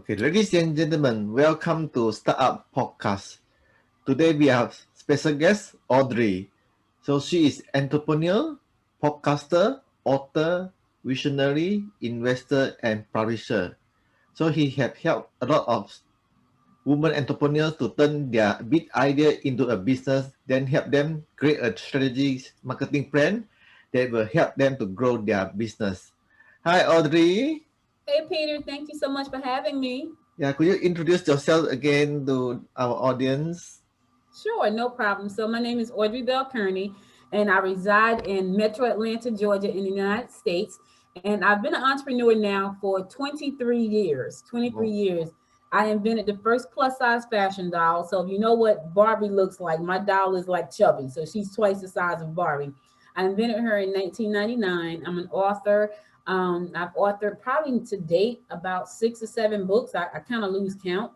Okay, ladies and gentlemen, welcome to Startup Podcast. Today we have special guest Audrey. So she is entrepreneur, podcaster, author, visionary, investor, and publisher. So he have helped a lot of women entrepreneurs to turn their big idea into a business, then help them create a strategic marketing plan that will help them to grow their business. Hi Audrey. Hey, Peter, thank you so much for having me. Yeah, could you introduce yourself again to our audience? Sure, no problem. So, my name is Audrey Bell-Kearney, and I reside in Metro Atlanta, Georgia, in the United States. And I've been an entrepreneur now for 23 years. 23 years. I invented the first plus size fashion doll. So, if you know what Barbie looks like, my doll is like chubby. So, she's twice the size of Barbie. I invented her in 1999. I'm an author. I've authored probably to date about 6 or 7 books. I kind of lose count.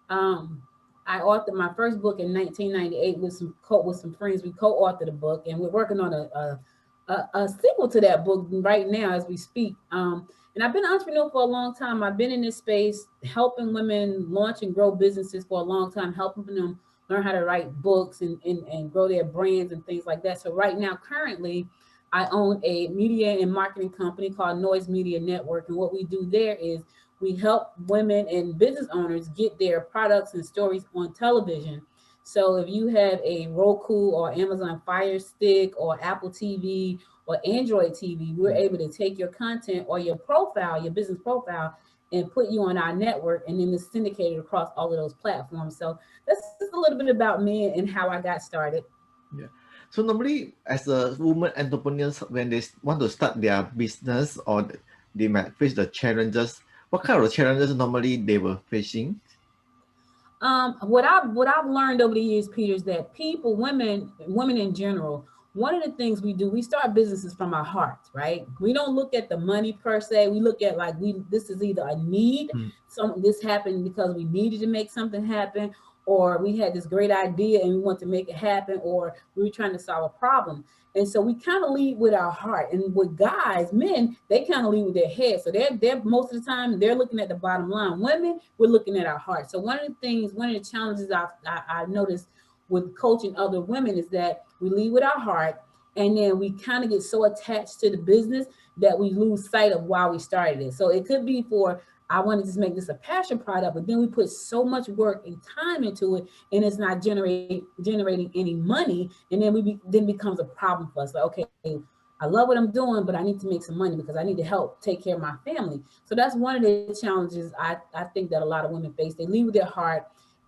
Um, I authored my first book in 1998 with some friends. We co-authored a book, and we're working on a sequel to that book right now as we speak. And I've been an entrepreneur for a long time. I've been in this space helping women launch and grow businesses for a long time, helping them learn how to write books and grow their brands and things like that. So right now, currently, I own a media and marketing company called Noise Media Network. And what we do there is we help women and business owners get their products and stories on television. So if you have a Roku or Amazon Fire Stick or Apple TV or Android TV, we're able to take your content or your profile, your business profile, and put you on our network, and then it's syndicated across all of those platforms. So that's just a little bit about me and how I got started. Yeah. So normally, as a woman entrepreneurs, when they want to start their business or they might face the challenges, what kind of challenges normally they were facing? What I've learned over the years, Peter, is that women in general, one of the things we do, we start businesses from our hearts, right? We don't look at the money per se. We look at like this is either a need, this happened because we needed to make something happen, or we had this great idea and we want to make it happen, or we were trying to solve a problem. And so we kind of lead with our heart. And with guys, men, they kind of lead with their head. So they're most of the time they're looking at the bottom line. Women, we're looking at our heart. So one of the challenges I've noticed with coaching other women is that we lead with our heart, and then we kind of get so attached to the business that we lose sight of why we started it. So it could be for, I want to just make this a passion product, but then we put so much work and time into it, and it's not generating any money, and then then becomes a problem for us. Like, okay, I love what I'm doing, but I need to make some money because I need to help take care of my family. So that's one of the challenges I think that a lot of women face. They lead with their heart.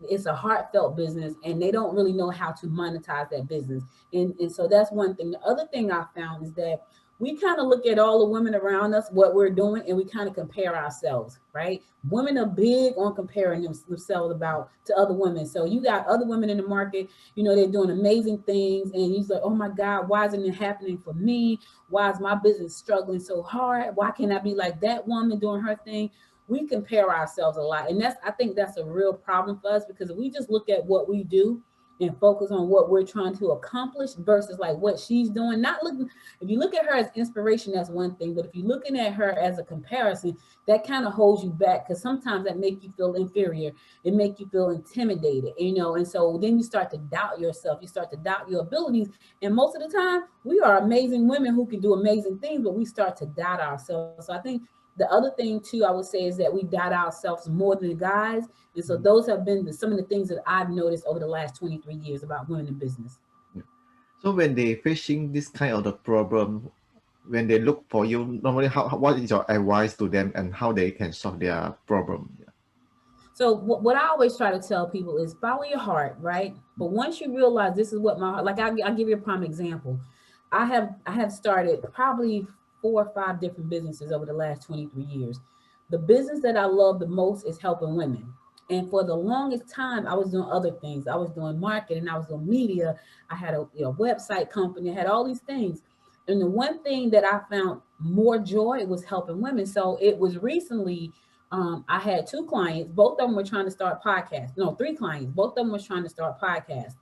It's a heartfelt business, and they don't really know how to monetize that business. And so that's one thing. The other thing I found is that we kind of look at all the women around us, what we're doing, and we kind of compare ourselves, right? Women are big on comparing themselves to other women. So you got other women in the market, they're doing amazing things, and you're like, oh my God, why isn't it happening for me? Why is my business struggling so hard? Why can't I be like that woman doing her thing? We compare ourselves a lot. And I think that's a real problem for us, because if we just look at what we do and focus on what we're trying to accomplish versus like what she's doing, if you look at her as inspiration, that's one thing. But if you're looking at her as a comparison, that kind of holds you back, because sometimes that make you feel inferior. It make you feel intimidated, and so then you start to doubt yourself. You start to doubt your abilities. And most of the time, we are amazing women who can do amazing things, but we start to doubt ourselves. So I think the other thing too, I would say, is that we doubt ourselves more than the guys. And so those have been some of the things that I've noticed over the last 23 years about women in business. Yeah. So when they facing this kind of the problem, when they look for you, normally what is your advice to them and how they can solve their problem? Yeah. So what I always try to tell people is follow your heart, right? But once you realize this is what my heart, like I'll give you a prime example. I have started probably 4 or 5 different businesses over the last 23 years. The business that I love the most is helping women. And for the longest time, I was doing other things. I was doing marketing, I was doing media, I had a website company, I had all these things. And the one thing that I found more joy was helping women. So it was recently, I had 2 clients, both of them were trying to start podcasts. No, 3 clients, both of them were trying to start podcasts.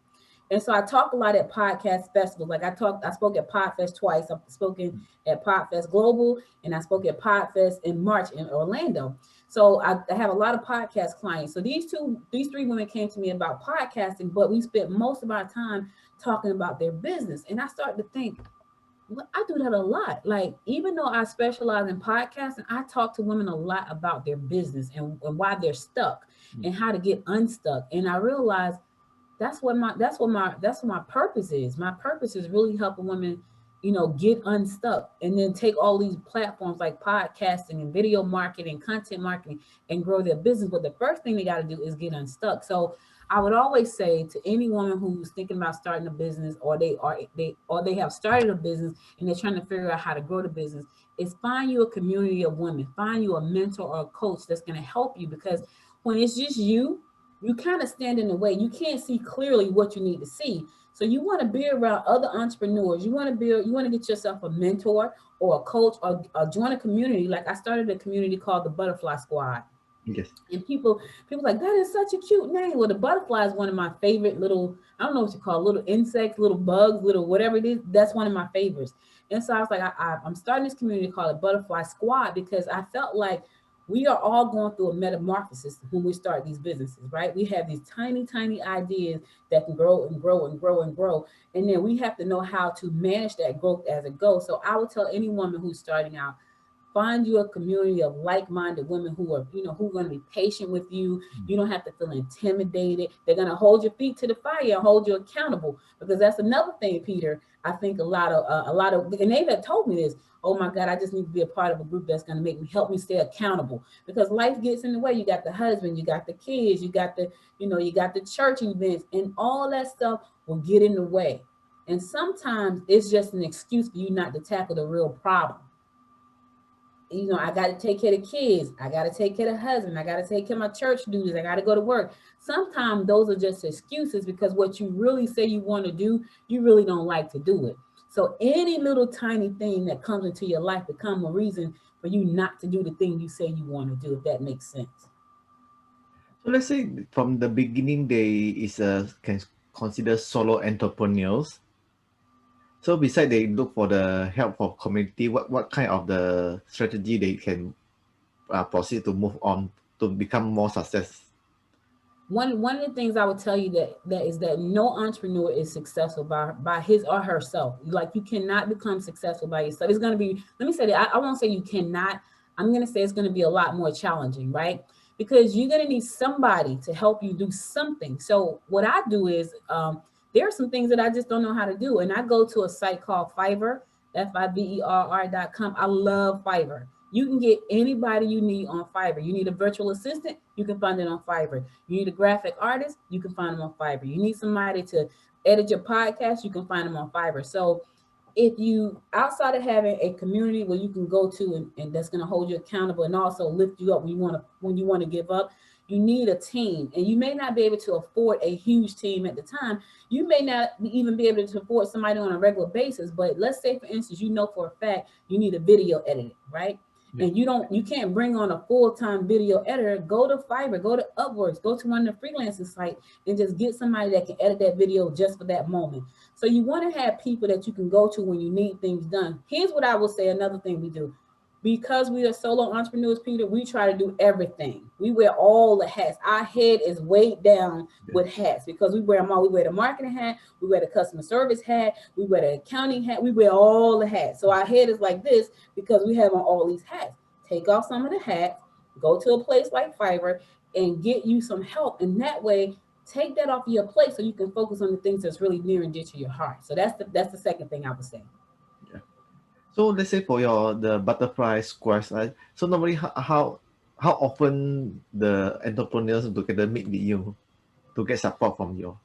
And so I talk a lot at podcast festivals. Like I spoke at Podfest twice. I've spoken at Podfest Global, and I spoke at Podfest in March in Orlando. So I have a lot of podcast clients. So these three women came to me about podcasting, but we spent most of our time talking about their business. And I started to think, well, I do that a lot. Like, even though I specialize in podcasting, I talk to women a lot about their business and why they're stuck and how to get unstuck. And I realized that's what my purpose is. My purpose is really helping women, get unstuck and then take all these platforms like podcasting and video marketing, content marketing, and grow their business. But the first thing they got to do is get unstuck. So I would always say to any woman who's thinking about starting a business, or they have started a business and they're trying to figure out how to grow the business, is find you a community of women, find you a mentor or a coach that's going to help you, because when it's just you kind of stand in the way. You can't see clearly what you need to see. So you want to be around other entrepreneurs. You want to get yourself a mentor or a coach, or join a community. Like I started a community called the Butterfly Squad. Yes. And people like, that is such a cute name. Well, the butterfly is one of my favorite little, I don't know what you call it, little insects, little bugs, little whatever it is. That's one of my favorites. And so I was like, I'm starting this community called a Butterfly Squad, because I felt like we are all going through a metamorphosis when we start these businesses, right? We have these tiny, tiny ideas that can grow and grow and grow and grow. And then we have to know how to manage that growth as it goes. So I would tell any woman who's starting out, find you a community of like-minded women who are, who are going to be patient with you. You don't have to feel intimidated. They're going to hold your feet to the fire and hold you accountable, because that's another thing, Peter. I think a lot of, and they've told me this. Oh my God, I just need to be a part of a group that's going to help me stay accountable, because life gets in the way. You got the husband, you got the kids, you got the church events, and all that stuff will get in the way. And sometimes it's just an excuse for you not to tackle the real problem. I got to take care of kids. I got to take care of husband. I got to take care of my church duties. I got to go to work. Sometimes those are just excuses, because what you really say you want to do, you really don't like to do it. So any little tiny thing that comes into your life become a reason for you not to do the thing you say you want to do, if that makes sense. So let's say from the beginning they can consider solo entrepreneurs. So besides they look for the help of community, what kind of the strategy they can proceed to move on to become more success? One of the things I would tell you that no entrepreneur is successful by his or herself. Like, you cannot become successful by yourself. It's going to be, let me say that, I won't say you cannot. I'm going to say it's going to be a lot more challenging, right? Because you're going to need somebody to help you do something. So what I do is, there are some things that I just don't know how to do. And I go to a site called Fiverr, Fiverr.com. I love Fiverr. You can get anybody you need on Fiverr. You need a virtual assistant, you can find it on Fiverr. You need a graphic artist, you can find them on Fiverr. You need somebody to edit your podcast, you can find them on Fiverr. So if you, outside of having a community where you can go to and that's going to hold you accountable and also lift you up when you want to give up, you need a team. And you may not be able to afford a huge team at the time. You may not even be able to afford somebody on a regular basis. But let's say, for instance, for a fact you need a video editing, right? Yeah. And you can't bring on a full-time video editor. Go to Fiverr, go to Upworks, go to one of the freelancing sites and just get somebody that can edit that video just for that moment. So you want to have people that you can go to when you need things done. Here's what I will say, another thing we do. Because we are solo entrepreneurs, Peter, we try to do everything. We wear all the hats. Our head is weighed down with hats, because we wear them all. We wear the marketing hat, we wear the customer service hat, we wear the accounting hat, we wear all the hats. So our head is like this because we have on all these hats. Take off some of the hats, go to a place like Fiverr and get you some help. And that way, take that off of your plate so you can focus on the things that's really near and dear to your heart. So that's the second thing I would say. So let's say for the butterfly squares, right? So normally how often the entrepreneurs together meet with you to get support from you?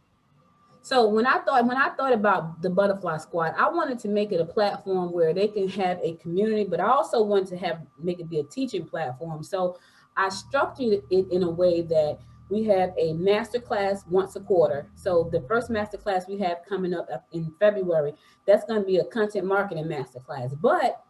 So when I thought about the Butterfly Squad, I wanted to make it a platform where they can have a community, but I also wanted to make it be a teaching platform. So I structured it in a way that we have a masterclass once a quarter. So the first masterclass we have coming up in February, that's going to be a content marketing masterclass. But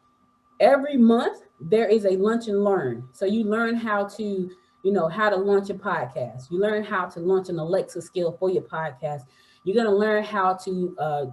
every month there is a lunch and learn. So you learn how to launch a podcast. You learn how to launch an Alexa skill for your podcast. You're going to learn how to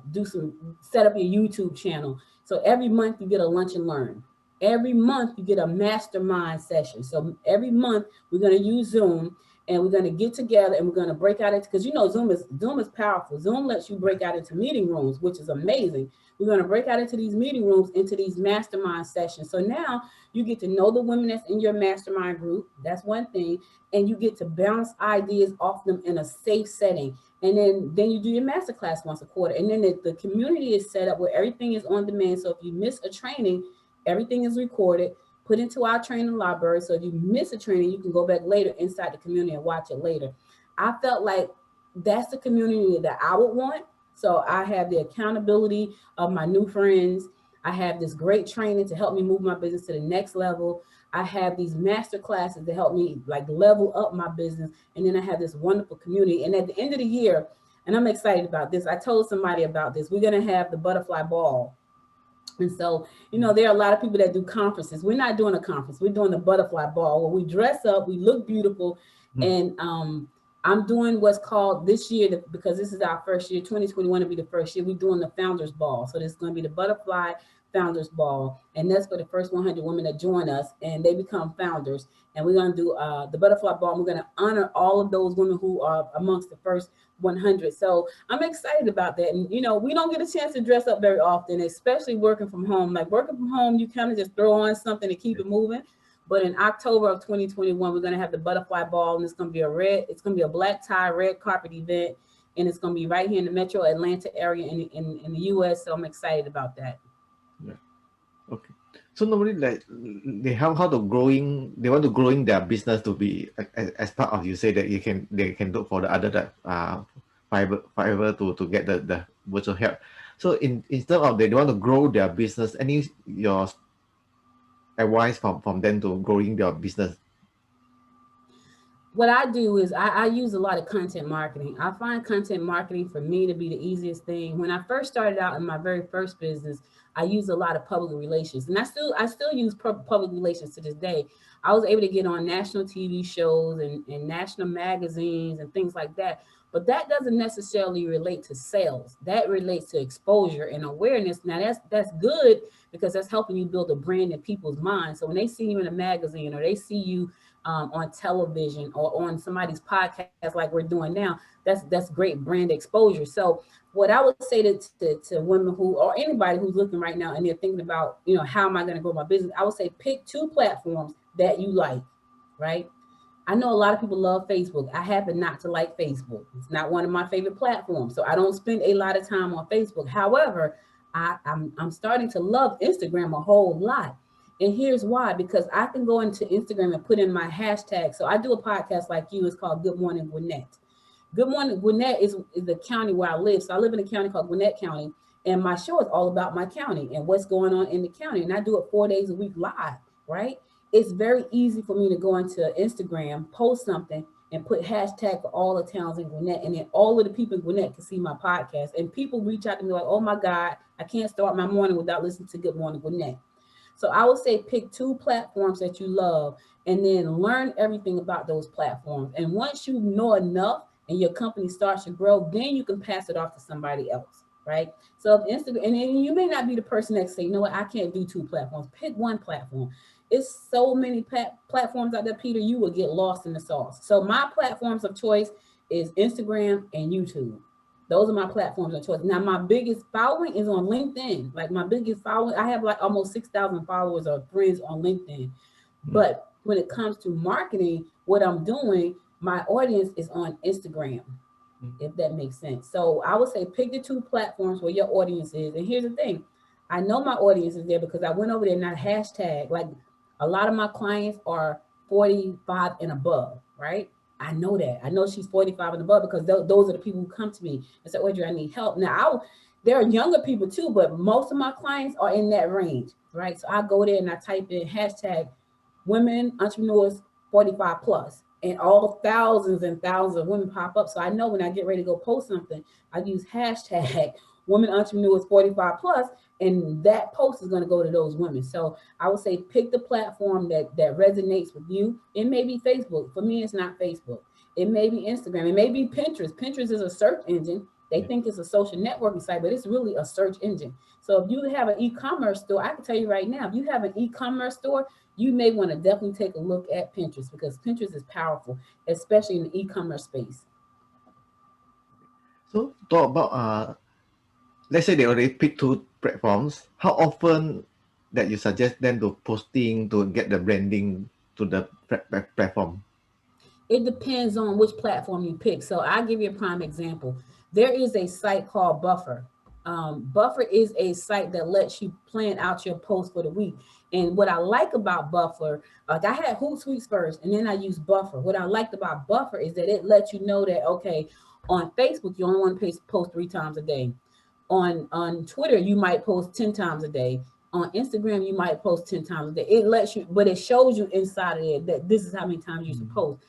set up your YouTube channel. So every month you get a lunch and learn. Every month you get a mastermind session. So every month we're going to use Zoom, and we're going to get together, and we're going to break out into, because Zoom is powerful. Zoom lets you break out into meeting rooms, which is amazing. We're going to break out into these meeting rooms, into these mastermind sessions. So now you get to know the women that's in your mastermind group. That's one thing. And you get to bounce ideas off them in a safe setting. And then you do your masterclass once a quarter. And then the community is set up where everything is on demand. So if you miss a training, everything is recorded, put into our training library. So if you miss a training, you can go back later inside the community and watch it later. I felt like that's the community that I would want. So I have the accountability of my new friends. I have this great training to help me move my business to the next level. I have these master classes to help me like level up my business. And then I have this wonderful community. And at the end of the year, and I'm excited about this, I told somebody about this, we're going to have the butterfly ball. And so, there are a lot of people that do conferences. We're not doing a conference. We're doing the butterfly ball where we dress up, we look beautiful. And I'm doing what's called this year, because this is our first year, 2021 will be the first year, we're doing the founders ball. So this is going to be the butterfly founders ball. And that's for the first 100 women that join us and they become founders. And we're going to do the butterfly ball. And we're going to honor all of those women who are amongst the first 100. So I'm excited about that. And, we don't get a chance to dress up very often, especially working from home. Like working from home, you kind of just throw on something to keep it moving. But in October of 2021, we're going to have the butterfly ball, and it's going to be a black tie, red carpet event. And it's going to be right here in the metro Atlanta area in the US. So I'm excited about that. Yeah. Okay. So normally, like they have how to growing. They want to growing their business to be as part of. You say that they can look for the other fiber to get the virtual help. So instead of they want to grow their business, any your advice from them to growing their business? What I do is I use a lot of content marketing. I find content marketing for me to be the easiest thing. When I first started out in my very first business, I used a lot of public relations, and I still use public relations to this day. I was able to get on national TV shows and national magazines and things like that. But that doesn't necessarily relate to sales. That relates to exposure and awareness. Now that's good because that's helping you build a brand in people's minds. So when they see you in a magazine or they see you on television or on somebody's podcast like we're doing now, that's great brand exposure. So what I would say to women or anybody who's looking right now and they're thinking about, how am I going to grow my business? I would say pick 2 platforms that you like, right? I know a lot of people love Facebook. I happen not to like Facebook. It's not one of my favorite platforms. So I don't spend a lot of time on Facebook. However, I'm starting to love Instagram a whole lot. And here's why, because I can go into Instagram and put in my hashtag. So I do a podcast like you. It's called Good Morning Gwinnett. Good Morning Gwinnett is the county where I live. So I live in a county called Gwinnett County. And my show is all about my county and what's going on in the county. And I do it 4 days a week live, right? It's very easy for me to go into Instagram, post something, and put hashtag for all the towns in Gwinnett. And then all of the people in Gwinnett can see my podcast. And people reach out to me like, oh my God, I can't start my morning without listening to Good Morning Gwinnett. So I would say pick 2 platforms that you love and then learn everything about those platforms. And once you know enough and your company starts to grow, then you can pass it off to somebody else, right? So if Instagram, and then you may not be the person that say, you know what, I can't do 2 platforms. Pick 1 platform. It's so many platforms out there, Peter, you will get lost in the sauce. So my platforms of choice is Instagram and YouTube. Those are my platforms of choice. Now, my biggest following is on LinkedIn. Like my biggest following, I have like almost 6,000 followers or friends on LinkedIn. But when it comes to marketing, what I'm doing, my audience is on Instagram, if that makes sense. So I would say pick the 2 platforms where your audience is. And here's the thing. I know my audience is there because I went over there and I hashtag, like a lot of my clients are 45 and above, right? I know that. I know she's 45 and above because those are the people who come to me and say, Audrey, I need help. Now, there are younger people too, but most of my clients are in that range, right? So I go there and I type in hashtag women entrepreneurs 45 plus, and all thousands and thousands of women pop up. So I know when I get ready to go post something, I use hashtag women entrepreneurs 45 plus, and that post is going to go to those women. So I would say pick the platform that resonates with you. It may be Facebook. For me, it's not Facebook. It may be Instagram. It may be Pinterest. Pinterest is a search engine, They think it's a social networking site, but it's really a search engine. So if you have an e-commerce store, I can tell you right now, if you have an e-commerce store, you may want to definitely take a look at Pinterest, because Pinterest is powerful, especially in the e-commerce space. So talk about let's say they already pick two platforms. How often that you suggest them to posting to get the branding to the platform? It depends on which platform you pick. So I'll give you a prime example. There is a site called Buffer. Buffer is a site that lets you plan out your post for the week. And what I like about Buffer, like I had Hootsuite first, and then I used Buffer. What I liked about Buffer is that it lets you know that, okay, on Facebook, you only want to post 3 times a day. On Twitter, you might post 10 times a day. On Instagram, you might post 10 times a day. It lets you, but it shows you inside of it that this is how many times you should post.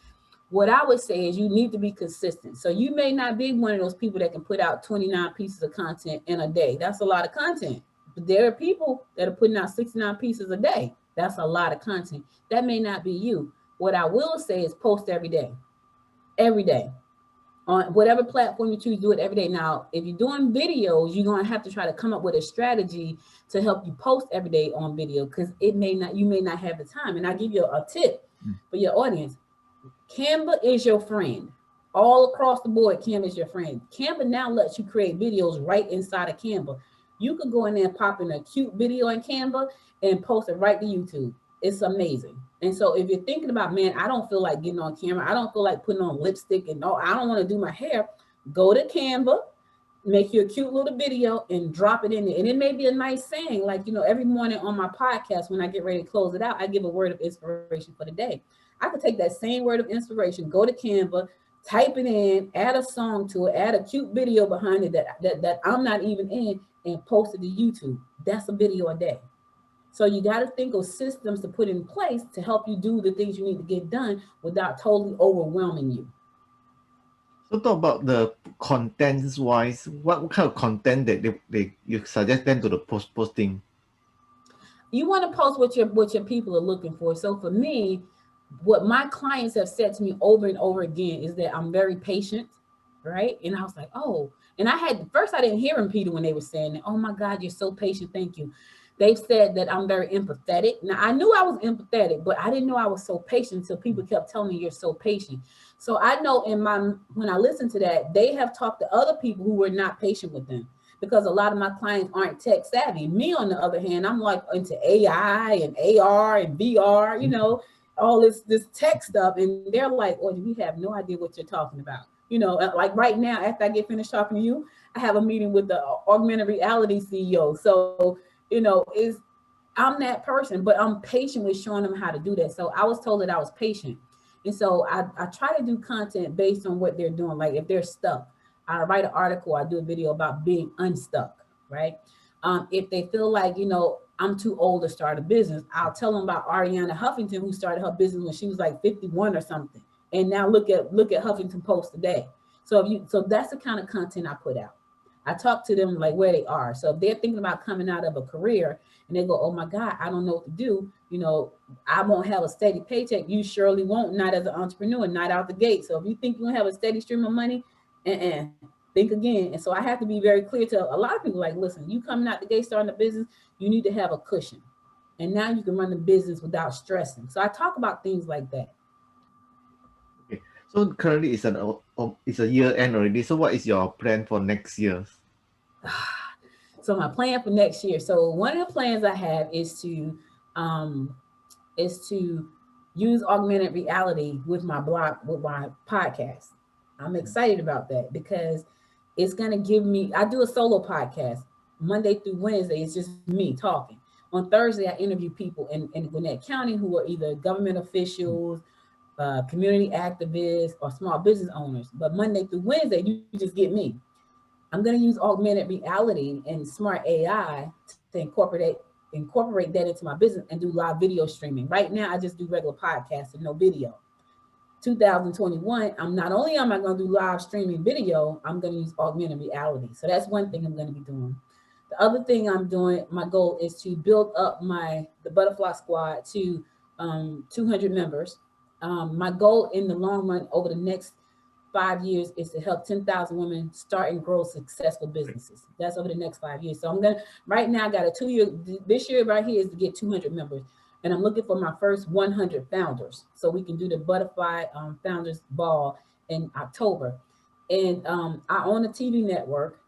What I would say is you need to be consistent. So you may not be one of those people that can put out 29 pieces of content in a day. That's a lot of content. But there are people that are putting out 69 pieces a day. That's a lot of content. That may not be you. What I will say is post every day. Every day. On whatever platform you choose, do it every day. Now, if you're doing videos, you're going to have to try to come up with a strategy to help you post every day on video, because you may not have the time. And I'll give you a tip for your audience. Canva is your friend. All across the board, Canva is your friend. Canva now lets you create videos right inside of Canva. You could go in there and pop in a cute video in Canva and post it right to YouTube. It's amazing. And so if you're thinking about, man, I don't feel like getting on camera, I don't feel like putting on lipstick, and no, I don't want to do my hair, go to Canva, make you a cute little video and drop it in there. And it may be a nice saying, like, every morning on my podcast, when I get ready to close it out, I give a word of inspiration for the day. I could take that same word of inspiration, go to Canva, type it in, add a song to it, add a cute video behind it that I'm not even in, and post it to YouTube. That's a video a day. So you got to think of systems to put in place to help you do the things you need to get done without totally overwhelming you. So talk about the contents wise. What kind of content that you suggest them to the posting? You want to post what your people are looking for. So for me, what my clients have said to me over and over again is that I'm very patient, right? And I was like, oh, and I didn't hear them, Peter, when they were saying that. Oh my God, you're so patient. Thank you. They've said that I'm very empathetic. Now I knew I was empathetic, but I didn't know I was so patient until people kept telling me you're so patient. So I know when I listen to that, they have talked to other people who were not patient with them, because a lot of my clients aren't tech savvy. Me, on the other hand, I'm like into AI and AR and VR, all this tech stuff. And they're like, oh, we have no idea what you're talking about. Like right now, after I get finished talking to you, I have a meeting with the augmented reality CEO. So, I'm that person, but I'm patient with showing them how to do that. So I was told that I was patient. And so I try to do content based on what they're doing. Like if they're stuck, I write an article, I do a video about being unstuck, right? If they feel like, I'm too old to start a business, I'll tell them about Ariana Huffington, who started her business when she was like 51 or something. And now look at Huffington Post today. So that's the kind of content I put out. I talk to them like where they are. So if they're thinking about coming out of a career and they go, oh my God, I don't know what to do. I won't have a steady paycheck. You surely won't, not as an entrepreneur, not out the gate. So if you think you're gonna have a steady stream of money, think again. And so I have to be very clear to a lot of people, like, listen, you coming out the gate starting a business, you need to have a cushion. And now you can run the business without stressing. So I talk about things like that. Okay. So currently it's a year end already. So what is your plan for next year? So my plan for next year. So one of the plans I have is to use augmented reality with my blog, with my podcast. I'm excited about that because it's going to give me, I do a solo podcast Monday through Wednesday. It's just me talking. On Thursday, I interview people in Gwinnett County who are either government officials, community activists, or small business owners. But Monday through Wednesday, you just get me. I'm going to use augmented reality and smart AI to incorporate that into my business and do live video streaming. Right now, I just do regular podcasts and no video. 2021, I'm not only am I going to do live streaming video, I'm going to use augmented reality. So that's one thing I'm going to be doing. The other thing I'm doing, my goal is to build up the Butterfly Squad to 200 members. My goal in the long run over the next 5 years is to help 10,000 women start and grow successful businesses. That's over the next 5 years. So I'm gonna, right now I got a 2 year, this year right here is to get 200 members. And I'm looking for my first 100 founders. So we can do the Butterfly Founders Ball in October. And I own a TV network.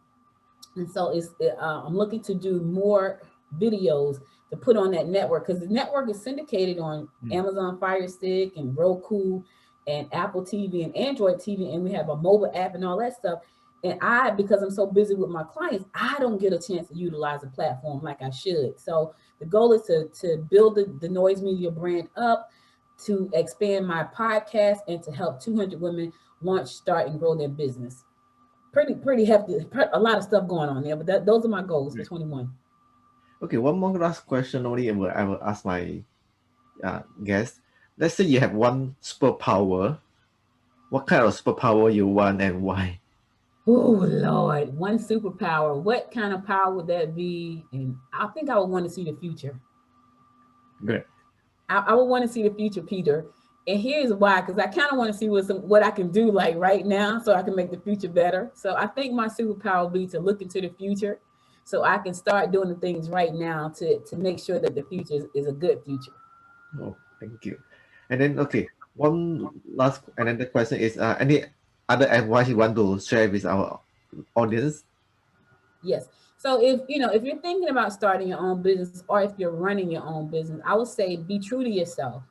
And so I'm looking to do more videos to put on that network, because the network is syndicated on Amazon Fire Stick and Roku and Apple TV and Android TV, and we have a mobile app and all that stuff. And because I'm so busy with my clients, I don't get a chance to utilize the platform like I should. So the goal is to build the Noise Media brand up, to expand my podcast, and to help 200 women launch, start, and grow their business. Pretty hefty, a lot of stuff going on there, but those are my goals for 21. Okay, one more last question only I will ask my guest. Let's say you have one superpower. What kind of superpower you want and why? Oh Lord, one superpower. What kind of power would that be? And I think I would want to see the future. Good. I would want to see the future, Peter. And here's why, because I kind of want to see what I can do like right now so I can make the future better. So I think my superpower would be to look into the future so I can start doing the things right now to make sure that the future is a good future. Oh, thank you. And then, okay, one last another question is any other advice you want to share with our audience? Yes. So if you're thinking about starting your own business, or if you're running your own business, I would say be true to yourself.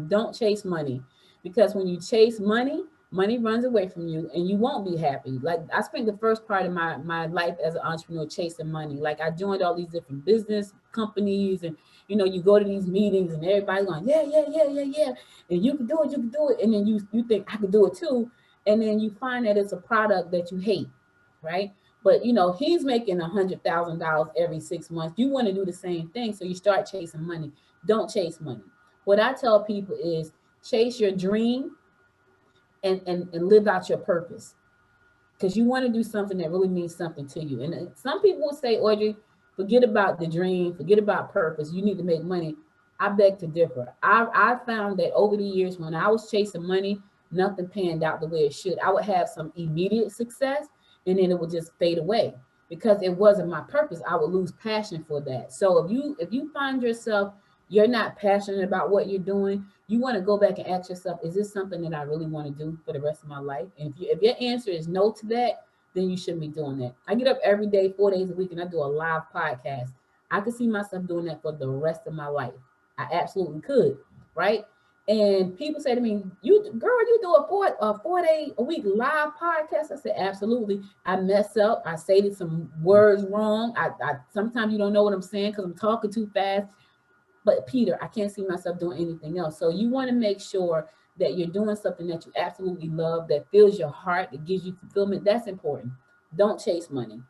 Don't chase money, because when you chase money, money runs away from you and you won't be happy. Like I spent the first part of my life as an entrepreneur chasing money. Like I joined all these different business companies, and you go to these meetings and everybody's going, yeah, yeah, yeah, yeah, yeah. And you can do it. And then you think I can do it too. And then you find that it's a product that you hate, right? But he's making $100,000 every 6 months. You want to do the same thing, so you start chasing money. Don't chase money. What I tell people is chase your dream and live out your purpose, because you want to do something that really means something to you. And some people will say, Audrey, forget about the dream, forget about purpose. You need to make money. I beg to differ. I found that over the years when I was chasing money, nothing panned out the way it should. I would have some immediate success, and then it would just fade away because it wasn't my purpose. I would lose passion for that. So if you find yourself you're not passionate about what you're doing, you want to go back and ask yourself, is this something that I really want to do for the rest of my life? And if your answer is no to that, then you shouldn't be doing that. I get up every day, 4 days a week, and I do a live podcast. I could see myself doing that for the rest of my life. I absolutely could, right? And people say to me, you do a 4 day a week live podcast. I said, absolutely. I mess up. I say some words wrong. I sometimes you don't know what I'm saying because I'm talking too fast. But Peter, I can't see myself doing anything else. So you want to make sure that you're doing something that you absolutely love, that fills your heart, that gives you fulfillment. That's important. Don't chase money.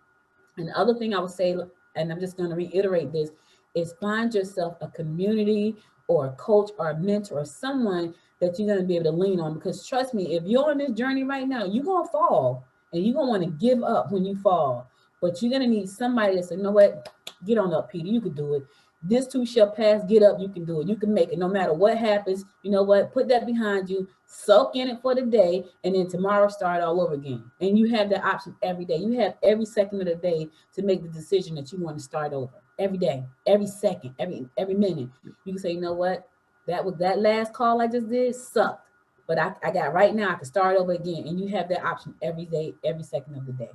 And the other thing I would say, and I'm just going to reiterate this, is find yourself a community or a coach or a mentor or someone that you're going to be able to lean on. Because trust me, if you're on this journey right now, you're going to fall and you're going to want to give up when you fall. But you're going to need somebody that says, you know what, get on up, Peter, you can do it. This too shall pass. Get up. You can do it. You can make it no matter what happens. You know what? Put that behind you. Soak in it for the day. And then tomorrow start all over again. And you have that option every day. You have every second of the day to make the decision that you want to start over. Every day, every second, every minute. You can say, you know what? That last call I just did sucked. But I got right now, I can start over again. And you have that option every day, every second of the day.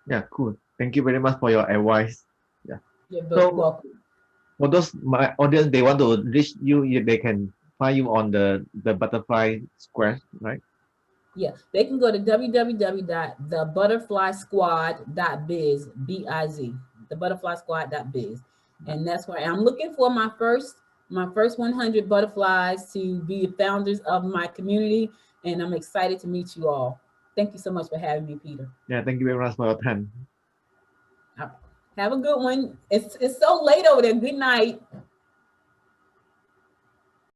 Yeah, cool. Thank you very much for your advice. Yeah. You're welcome. For those my audience, they want to reach you, they can find you on the Butterfly Square, right? Yeah, they can go to www.thebutterflysquad.biz, B-I-Z, thebutterflysquad.biz. And that's where I'm looking for my first 100 butterflies to be founders of my community. And I'm excited to meet you all. Thank you so much for having me, Peter. Yeah, thank you very much for your time. Have a good one. It's so late over there. Good night.